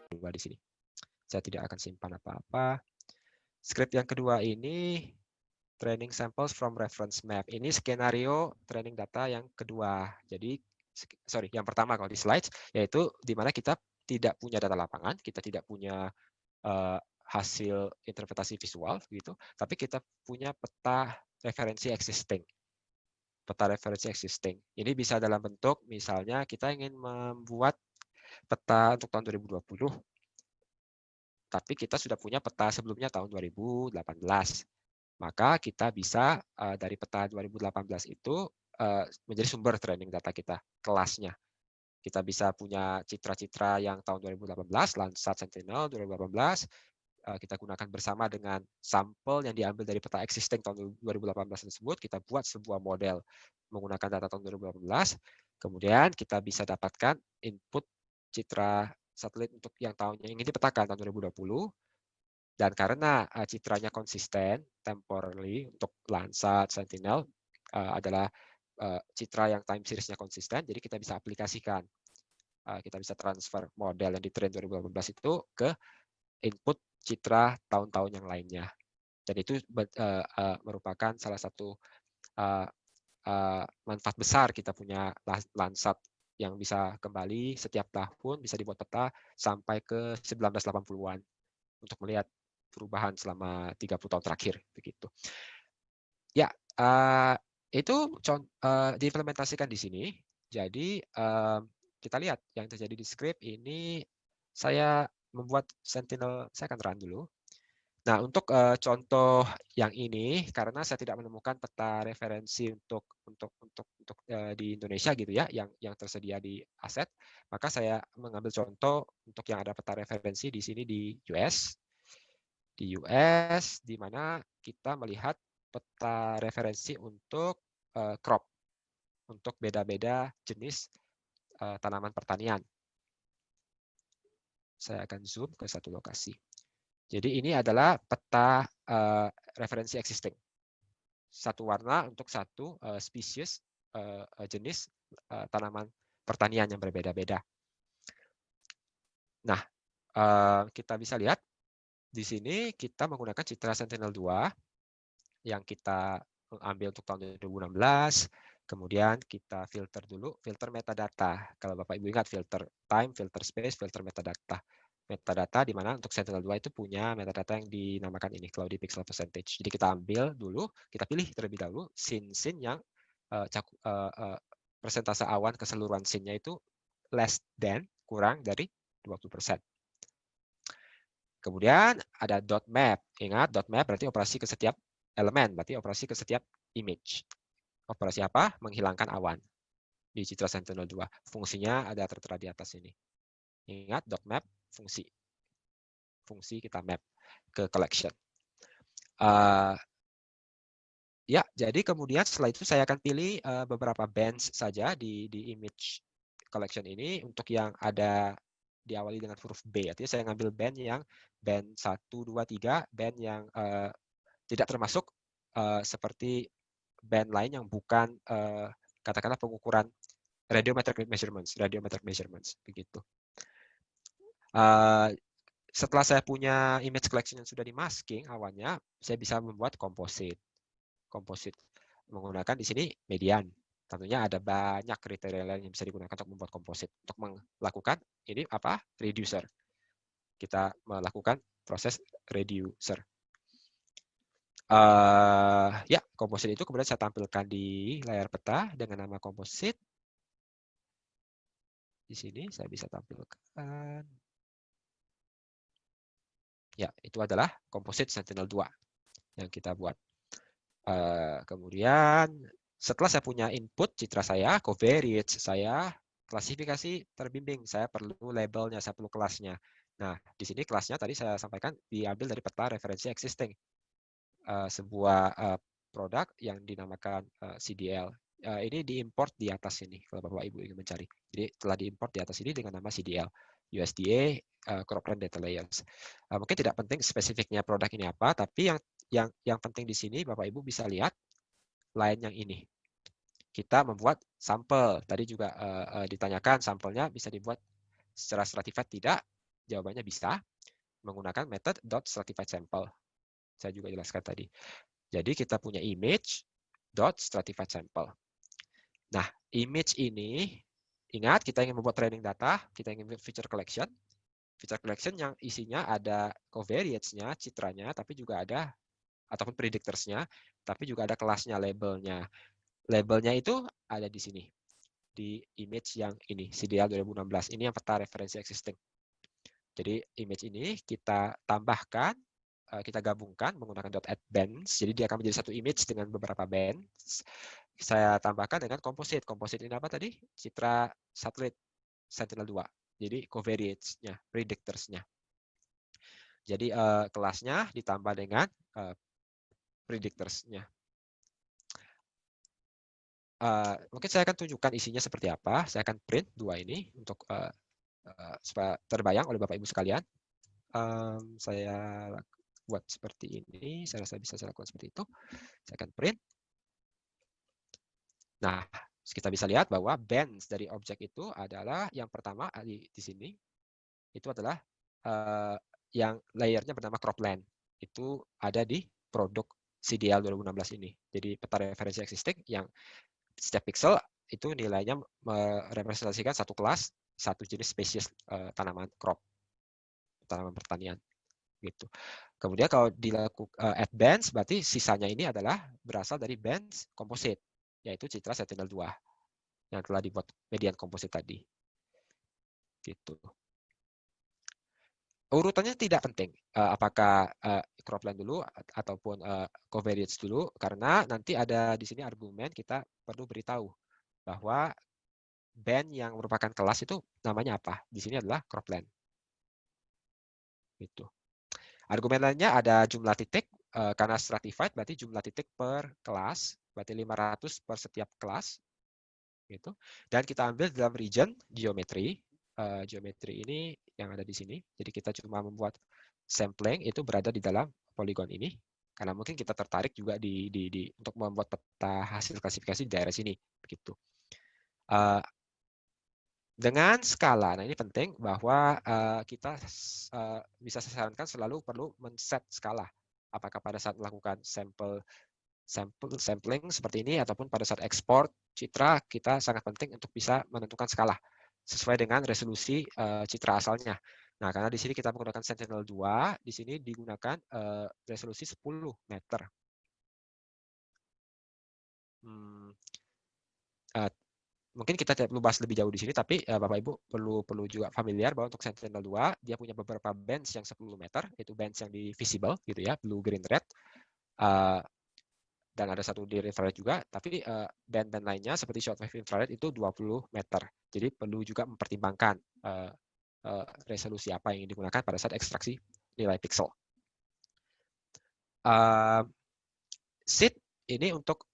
dua di sini. Saya tidak akan simpan apa-apa. Script yang kedua ini training samples from reference map. Ini skenario training data yang kedua. Jadi, yang pertama kalau di slides, yaitu di mana kita tidak punya data lapangan, kita tidak punya hasil interpretasi visual, gitu, tapi kita punya peta referensi existing. Peta referensi existing. Ini bisa dalam bentuk, misalnya kita ingin membuat peta untuk tahun 2020, tapi kita sudah punya peta sebelumnya tahun 2018. Maka kita bisa dari peta 2018 itu menjadi sumber training data kita, kelasnya. Kita bisa punya citra-citra yang tahun 2018, Landsat Sentinel 2018, kita gunakan bersama dengan sampel yang diambil dari peta existing tahun 2018 tersebut, kita buat sebuah model menggunakan data tahun 2018, kemudian kita bisa dapatkan input citra satelit untuk yang tahunnya ingin dipetakan tahun 2020, dan karena citranya konsisten temporally untuk Landsat Sentinel adalah citra yang time series-nya konsisten, jadi kita bisa aplikasikan, kita bisa transfer model yang di train 2018 itu ke input citra tahun-tahun yang lainnya. Dan itu merupakan salah satu manfaat besar kita punya Landsat yang bisa kembali setiap tahun, bisa dibuat peta sampai ke 1980-an untuk melihat perubahan selama 30 tahun terakhir, begitu. Ya, itu diimplementasikan di sini. Jadi kita lihat yang terjadi di script ini. Saya membuat Sentinel, saya akan run dulu. Nah, untuk contoh yang ini, karena saya tidak menemukan peta referensi untuk di Indonesia gitu ya, yang tersedia di aset, maka saya mengambil contoh untuk yang ada peta referensi di sini di US. Di US, di mana kita melihat peta referensi untuk crop, untuk beda-beda jenis tanaman pertanian. Saya akan zoom ke satu lokasi. Jadi ini adalah peta referensi existing. Satu warna untuk satu spesies jenis tanaman pertanian yang berbeda-beda. Nah, kita bisa lihat di sini kita menggunakan citra Sentinel-2 yang kita ambil untuk tahun 2016. Kemudian kita filter dulu, filter metadata. Kalau Bapak Ibu ingat, filter time, filter space, filter metadata. Metadata di mana untuk Sentinel-2 itu punya metadata yang dinamakan ini, cloudy pixel percentage. Jadi kita ambil dulu, kita pilih terlebih dahulu scene yang persentase awan keseluruhan scene-nya itu less than, kurang dari 20%. Kemudian ada dot map. Ingat, dot map berarti operasi ke setiap elemen, berarti operasi ke setiap image. Operasi apa? Menghilangkan awan di citra Sentinel-2. Fungsinya ada tertera di atas ini. Ingat, dot map fungsi. Fungsi kita map ke collection. Ya, jadi kemudian setelah itu saya akan pilih beberapa bands saja di image collection ini untuk yang ada diawali dengan huruf B. Artinya saya ngambil band yang band 1, 2, 3, band yang tidak termasuk seperti band lain yang bukan katakanlah pengukuran radiometric measurements begitu. Setelah saya punya image collection yang sudah dimasking awannya, saya bisa membuat komposit menggunakan di sini median. Tentunya ada banyak kriteria lain yang bisa digunakan untuk membuat komposit. Untuk melakukan ini apa? Reducer. Kita melakukan proses reducer. Ya, komposit itu kemudian saya tampilkan di layar peta dengan nama komposit. Di sini saya bisa tampilkan. Ya, itu adalah komposit Sentinel-2 yang kita buat. Kemudian setelah saya punya input citra saya, covariance saya, klasifikasi terbimbing, saya perlu labelnya, saya perlu kelasnya. Nah, di sini kelasnya tadi saya sampaikan diambil dari peta referensi existing. Sebuah produk yang dinamakan CDL. Ini diimport di atas ini kalau Bapak Ibu ingin mencari. Jadi telah diimport di atas ini dengan nama CDL. USDA Cropland Data Layers. Mungkin tidak penting spesifiknya produk ini apa, tapi yang penting di sini Bapak Ibu bisa lihat line yang ini. Kita membuat sampel. Tadi juga ditanyakan sampelnya bisa dibuat secara stratified tidak. Jawabannya bisa menggunakan method .stratifiedSample. Saya juga jelaskan tadi. Jadi kita punya image .stratifiedSample. Nah, image ini, ingat kita ingin membuat training data, kita ingin feature collection. Feature collection yang isinya ada covariates-nya, citranya, tapi juga ada, ataupun predictors-nya, tapi juga ada kelasnya, labelnya. Labelnya itu ada di sini, di image yang ini, CDL 2016. Ini yang peta referensi existing. Jadi image ini kita tambahkan, kita gabungkan menggunakan .add bands. Jadi dia akan menjadi satu image dengan beberapa bands. Saya tambahkan dengan composite. Composite ini apa tadi? Citra satelit Sentinel-2. Jadi covariates-nya, predictors-nya. Jadi kelasnya ditambah dengan predictors-nya. Mungkin saya akan tunjukkan isinya seperti apa. Saya akan print dua ini untuk supaya terbayang oleh Bapak Ibu sekalian. Saya buat seperti ini. Saya rasa bisa saya lakukan seperti itu. Saya akan print. Nah, kita bisa lihat bahwa bands dari objek itu adalah yang pertama di sini. Itu adalah yang layernya bernama cropland. Itu ada di produk CDL 2016 ini. Jadi peta referensi existing yang setiap pixel itu nilainya merepresentasikan satu kelas, satu jenis spesies tanaman crop, tanaman pertanian gitu. Kemudian kalau dilakukan add bands, berarti sisanya ini adalah berasal dari bands composite, yaitu citra Sentinel-2 yang telah dibuat median composite tadi. Gitu. Urutannya tidak penting, apakah cropland dulu ataupun covariates dulu, karena nanti ada di sini argumen kita perlu beritahu bahwa band yang merupakan kelas itu namanya apa. Di sini adalah cropland. Gitu. Argumen lainnya ada jumlah titik, karena stratified berarti jumlah titik per kelas, berarti 500 per setiap kelas. Gitu. Dan kita ambil dalam region geometry. Geometry ini yang ada di sini. Jadi kita cuma membuat sampling itu berada di dalam poligon ini. Karena mungkin kita tertarik juga untuk membuat peta hasil klasifikasi di daerah sini. Begitu. Dengan skala, nah ini penting bahwa kita bisa saya sarankan selalu perlu men-set skala. Apakah pada saat melakukan sampling seperti ini ataupun pada saat ekspor citra, kita sangat penting untuk bisa menentukan skala sesuai dengan resolusi citra asalnya. Nah, karena di sini kita menggunakan Sentinel-2, di sini digunakan resolusi 10 meter. Mungkin kita tidak perlu bahas lebih jauh di sini, tapi Bapak Ibu perlu juga familiar bahwa untuk Sentinel-2 dia punya beberapa bands yang 10 meter, itu bands yang di visible gitu ya, blue, green, red. Dan ada satu di infrared juga, tapi band-band lainnya seperti shortwave infrared itu 20 meter. Jadi perlu juga mempertimbangkan resolusi apa yang digunakan pada saat ekstraksi nilai pixel. Seed ini untuk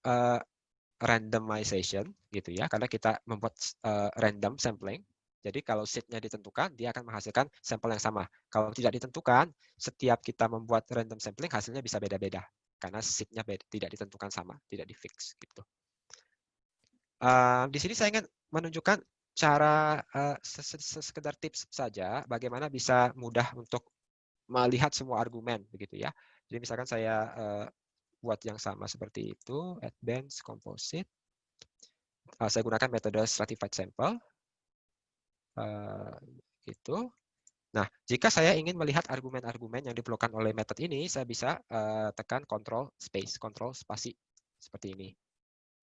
randomization gitu ya, karena kita membuat random sampling. Jadi kalau seed-nya ditentukan, dia akan menghasilkan sampel yang sama. Kalau tidak ditentukan, setiap kita membuat random sampling hasilnya bisa beda-beda karena seed-nya tidak ditentukan sama, tidak di-fix gitu. Di sini saya ingin menunjukkan cara sekedar tips saja bagaimana bisa mudah untuk melihat semua argumen begitu ya. Jadi misalkan saya buat yang sama seperti itu, advanced composite. Saya gunakan metode stratified sample. Gitu. Nah, jika saya ingin melihat argumen-argumen yang diperlukan oleh metode ini, saya bisa tekan control space, control spasi seperti ini.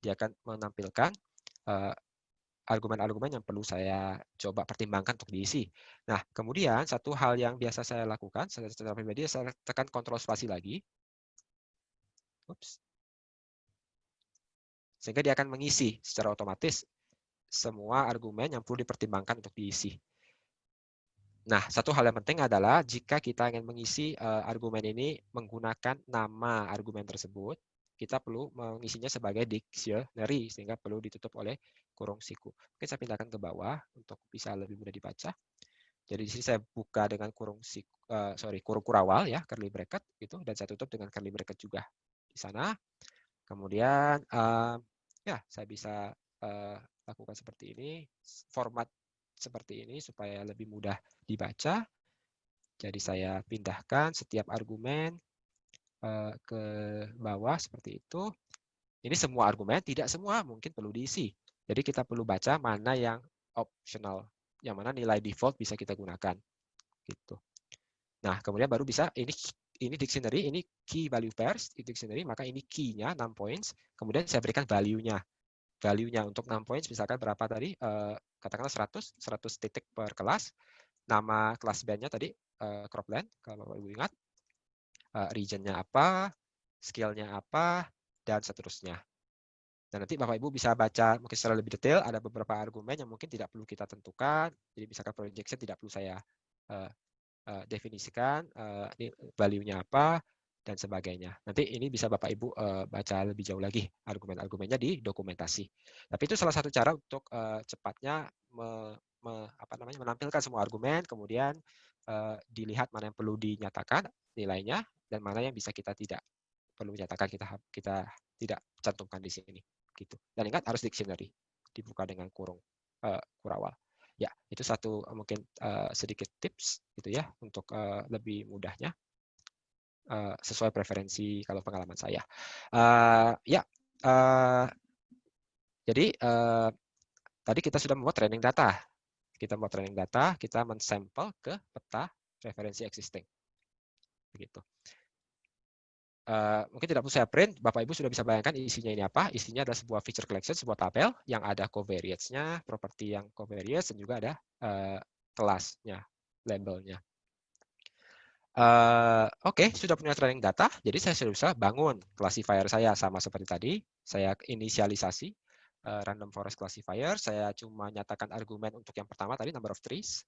Dia akan menampilkan argumen-argumen yang perlu saya coba pertimbangkan untuk diisi. Nah, kemudian satu hal yang biasa saya lakukan secara pribadi, saya tekan control spasi lagi. Oops. Sehingga dia akan mengisi secara otomatis semua argumen yang perlu dipertimbangkan untuk diisi. Nah, satu hal yang penting adalah jika kita ingin mengisi argumen ini menggunakan nama argumen tersebut, kita perlu mengisinya sebagai dictionary, sehingga perlu ditutup oleh kurung siku. Mungkin saya pindahkan ke bawah untuk bisa lebih mudah dibaca. Jadi di sini saya buka dengan kurung kurawal ya, curly bracket gitu, dan saya tutup dengan curly bracket juga di sana. Kemudian ya saya bisa lakukan seperti ini, format seperti ini supaya lebih mudah dibaca. Jadi saya pindahkan setiap argumen ke bawah seperti itu. Ini semua argumen, tidak semua mungkin perlu diisi. Jadi kita perlu baca mana yang optional, yang mana nilai default bisa kita gunakan. Gitu. Nah, kemudian baru bisa ini dictionary, ini key value pairs di dictionary, maka ini key-nya 6 points. Kemudian saya berikan value-nya. Value-nya untuk 6 points misalkan berapa tadi? Katakanlah 100 titik per kelas. Nama kelas band-nya tadi cropland, kalau Ibu ingat. Region-nya apa, skill-nya apa, dan seterusnya. Dan nanti Bapak Ibu bisa baca mungkin secara lebih detail, ada beberapa argumen yang mungkin tidak perlu kita tentukan. Jadi misalkan projection tidak perlu saya definisikan, ini value-nya apa, dan sebagainya. Nanti ini bisa Bapak Ibu baca lebih jauh lagi argumen-argumennya di dokumentasi. Tapi itu salah satu cara untuk cepatnya menampilkan semua argumen, kemudian dilihat mana yang perlu dinyatakan nilainya, dan mana yang bisa kita tidak perlu nyatakan, kita tidak cantumkan di sini. Gitu. Dan ingat harus dictionary, dibuka dengan kurung kurawal. Ya, itu satu mungkin sedikit tips gitu ya untuk lebih mudahnya sesuai preferensi kalau pengalaman saya. Jadi tadi kita sudah membuat training data. Kita membuat training data, kita mensampel ke peta referensi existing. Begitu. Mungkin tidak perlu saya print, Bapak Ibu sudah bisa bayangkan isinya ini apa. Isinya adalah sebuah feature collection, sebuah tabel yang ada covariates-nya, properti yang covariates, dan juga ada kelasnya, labelnya. Oke, sudah punya training data, jadi saya sudah bisa bangun classifier saya sama seperti tadi. Saya inisialisasi random forest classifier, saya cuma nyatakan argumen untuk yang pertama tadi, number of trees.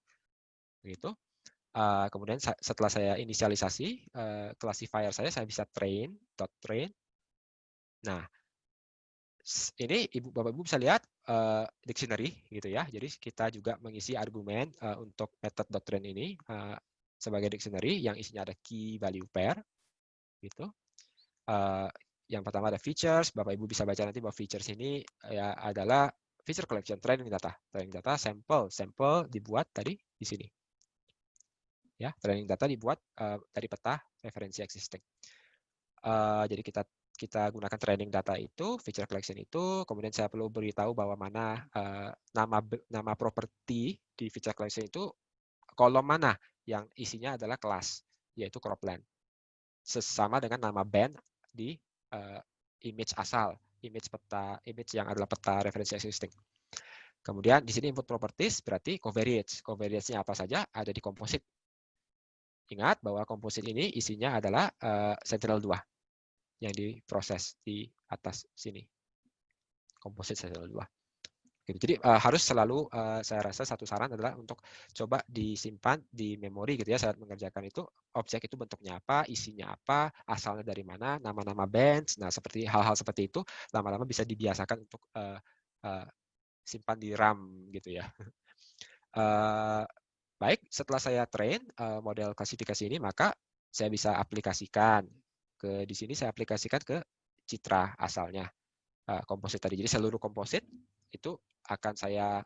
Begitu. Kemudian setelah saya inisialisasi classifier saya bisa train. Nah, ini Bapak Ibu bisa lihat dictionary gitu ya. Jadi kita juga mengisi argumen untuk method.train ini sebagai dictionary yang isinya ada key value pair gitu. Yang pertama ada features. Bapak Ibu bisa baca nanti bahwa features ini ya adalah feature collection training data sampel dibuat tadi di sini. Ya, training data dibuat dari peta referensi existing. Jadi kita gunakan training data itu, feature collection itu, kemudian saya perlu beritahu bahwa mana nama properti di feature collection itu kolom mana yang isinya adalah kelas, yaitu cropland. Sesama dengan nama band di image asal, image yang adalah peta referensi existing. Kemudian di sini input properties berarti covariates. Covariates-nya apa saja? Ada di composite. Ingat bahwa composite ini isinya adalah Sentinel-2 yang diproses di atas sini. Composite Sentinel-2. Gitu. Jadi harus selalu saya rasa satu saran adalah untuk coba disimpan di memori gitu ya saat mengerjakan itu, objek itu bentuknya apa, isinya apa, asalnya dari mana, nama-nama bands. Nah, seperti hal-hal seperti itu lama-lama bisa dibiasakan untuk simpan di RAM gitu ya. Baik, setelah saya train model klasifikasi ini, maka saya bisa aplikasikan ke di sini, saya aplikasikan ke citra asalnya komposit tadi. Jadi seluruh komposit itu akan saya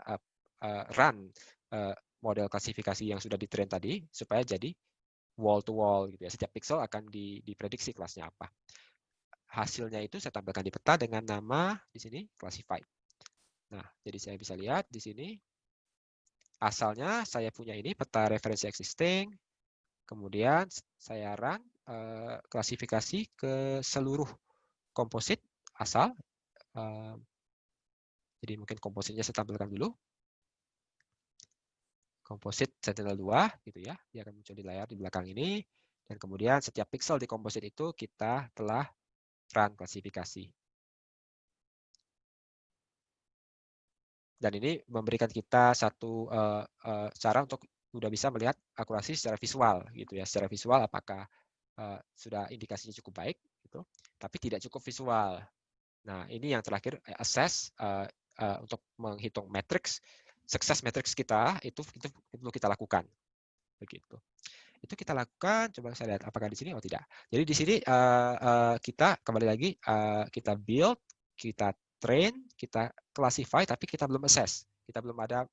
run model klasifikasi yang sudah di train tadi supaya jadi wall to wall gitu ya. Setiap pixel akan diprediksi kelasnya apa. Hasilnya itu saya tampilkan di peta dengan nama di sini classified. Nah, jadi saya bisa lihat di sini asalnya saya punya ini peta referensi existing, kemudian saya run klasifikasi ke seluruh komposit asal. Jadi mungkin kompositnya saya tampilkan dulu. Komposit Sentinel-2 gitu ya, dia akan muncul di layar di belakang ini. Dan kemudian setiap pixel di komposit itu kita telah run klasifikasi. Dan ini memberikan kita satu cara untuk sudah bisa melihat akurasi secara visual gitu ya. Secara visual apakah sudah indikasinya cukup baik gitu, tapi tidak cukup visual. Nah, ini yang terakhir assess untuk menghitung matriks, sukses matriks kita itu perlu kita lakukan. Begitu. Itu kita lakukan, coba saya lihat apakah di sini atau tidak. Jadi di sini kita kembali lagi kita build, kita train, kita classify, tapi kita belum assess kita belum ada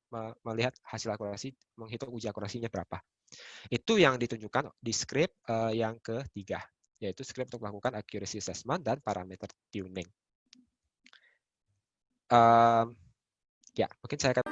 melihat hasil akurasi, menghitung uji akurasinya berapa. Itu yang ditunjukkan di script yang ketiga, yaitu script untuk melakukan accuracy assessment dan parameter tuning. Ya, mungkin saya akan